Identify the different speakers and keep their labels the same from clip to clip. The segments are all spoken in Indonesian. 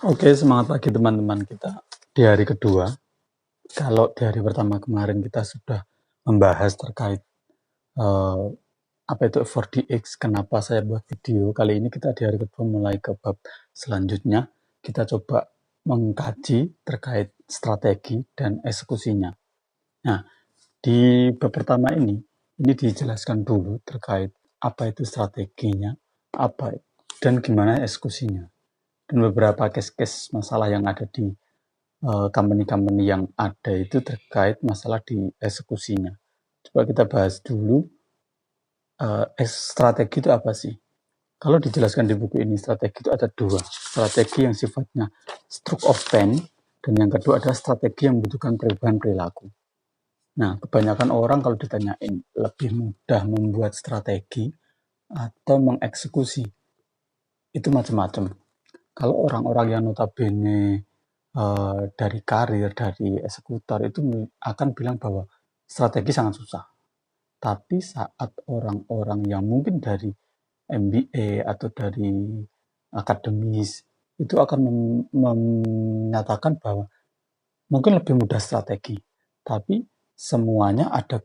Speaker 1: Oke, semangat pagi teman-teman kita di hari kedua. Kalau di hari pertama kemarin kita sudah membahas terkait uh, apa itu 4DX, kenapa saya buat video. Kali ini kita di hari kedua mulai ke bab selanjutnya. Kita coba mengkaji terkait strategi dan eksekusinya. Nah, di bab pertama ini dijelaskan dulu terkait apa itu strateginya, apa dan gimana eksekusinya. Dan beberapa case-case masalah yang ada di company-company yang ada itu terkait masalah di eksekusinya. Coba kita bahas dulu strategi itu apa sih? Kalau dijelaskan di buku ini, strategi itu ada dua. Strategi yang sifatnya stroke of pen, dan yang kedua adalah strategi yang membutuhkan perubahan perilaku. Nah, kebanyakan orang kalau ditanyain lebih mudah membuat strategi atau mengeksekusi, itu macam-macam. Kalau orang-orang yang notabene dari karir, dari eksekutor itu akan bilang bahwa strategi sangat susah. Tapi saat orang-orang yang mungkin dari MBA atau dari akademis itu akan menyatakan bahwa mungkin lebih mudah strategi, tapi semuanya ada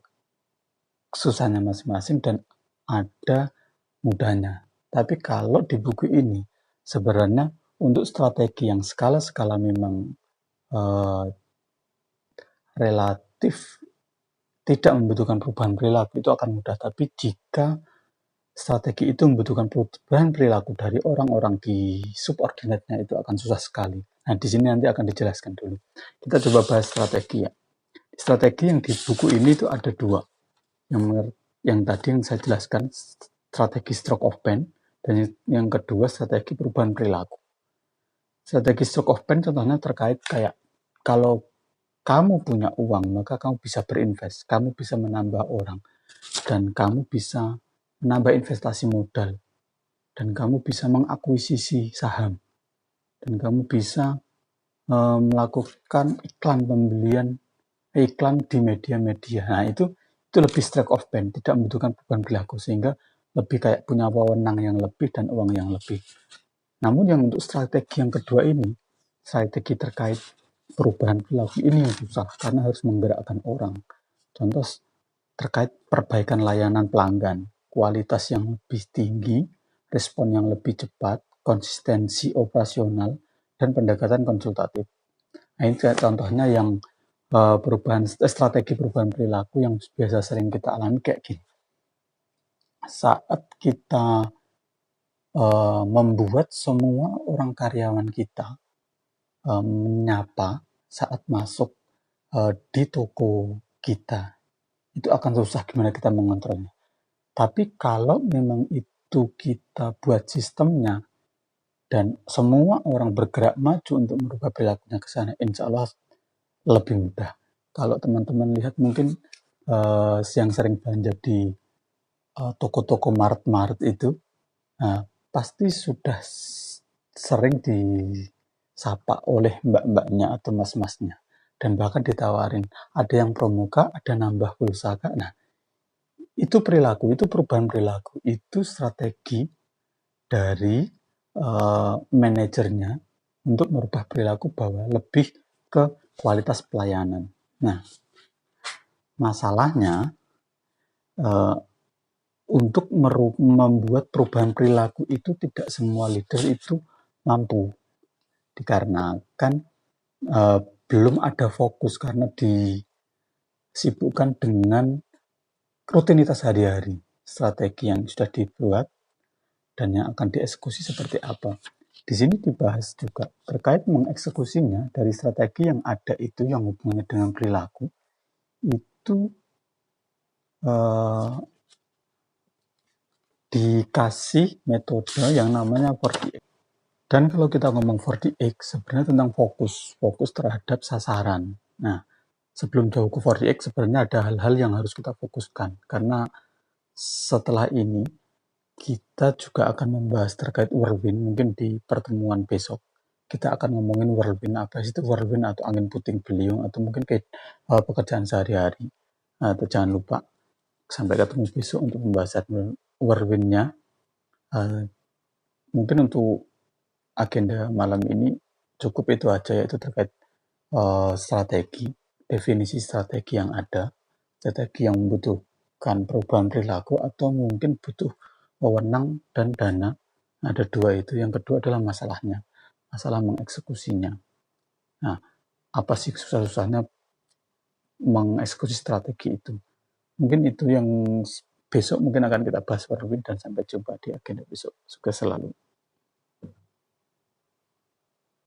Speaker 1: susahnya masing-masing dan ada mudahnya. Tapi kalau di buku ini sebenarnya untuk strategi yang skala-skala memang relatif tidak membutuhkan perubahan perilaku itu akan mudah. Tapi jika strategi itu membutuhkan perubahan perilaku dari orang-orang di subordinate-nya itu akan susah sekali. Nah, di sini nanti akan dijelaskan dulu. Kita coba bahas strategi ya. Strategi yang di buku ini itu ada dua. Yang tadi yang saya jelaskan, strategi stroke of pen, dan yang kedua strategi perubahan perilaku. Strategi stroke of pen contohnya terkait kayak kalau kamu punya uang, maka kamu bisa berinvest, kamu bisa menambah orang, dan kamu bisa menambah investasi modal, dan kamu bisa mengakuisisi saham, dan kamu bisa melakukan iklan di media-media. Nah, itu lebih stroke of pen, tidak membutuhkan perubahan perilaku, sehingga lebih kayak punya wewenang yang lebih dan uang yang lebih. Namun yang untuk strategi yang kedua ini, strategi terkait perubahan perilaku ini yang susah, karena harus menggerakkan orang. Contoh terkait perbaikan layanan pelanggan, kualitas yang lebih tinggi, respon yang lebih cepat, konsistensi operasional, dan pendekatan konsultatif. Nah, ini contohnya yang strategi perubahan perilaku yang biasa sering kita alami kayak gini. Saat kita membuat semua orang karyawan kita menyapa saat masuk di toko kita, itu akan susah gimana kita mengontrolnya. Tapi kalau memang itu kita buat sistemnya dan semua orang bergerak maju untuk merubah perilakunya ke sana, insya Allah lebih mudah. Kalau teman-teman lihat mungkin yang sering belanja di toko-toko Maret itu, pasti sudah sering disapa oleh mbak-mbaknya atau mas-masnya, dan bahkan ditawarin ada yang promoka, ada nambah pulsa. Nah, itu perilaku, itu perubahan perilaku, itu strategi dari manajernya untuk merubah perilaku bahwa lebih ke kualitas pelayanan. Nah, masalahnya untuk membuat perubahan perilaku itu tidak semua leader itu mampu, dikarenakan belum ada fokus karena disibukkan dengan rutinitas hari-hari. Strategi yang sudah dibuat dan yang akan dieksekusi seperti apa. Di sini dibahas juga terkait mengeksekusinya dari strategi yang ada itu yang hubungannya dengan perilaku itu dikasih metode yang namanya 4DX. Dan kalau kita ngomong 4DX sebenarnya tentang fokus terhadap sasaran. Nah, sebelum jauh ke 4DX sebenarnya ada hal-hal yang harus kita fokuskan, karena setelah ini kita juga akan membahas terkait whirlwind. Mungkin di pertemuan besok kita akan ngomongin whirlwind, apa sih itu whirlwind atau angin puting beliung, atau mungkin kayak pekerjaan sehari-hari. Atau jangan lupa sampai ketemu besok untuk pembahasan whirlwindnya. Mungkin untuk agenda malam ini cukup itu aja, yaitu terkait strategi, definisi strategi yang ada, strategi yang membutuhkan perubahan perilaku atau mungkin butuh wewenang dan dana. Ada dua itu. Yang kedua adalah masalahnya, masalah mengeksekusinya. Nah, apa sih susah-susahnya mengeksekusi strategi itu? Mungkin itu yang besok mungkin akan kita bahas, Warwin, dan sampai jumpa di agenda besok. Sukses selalu.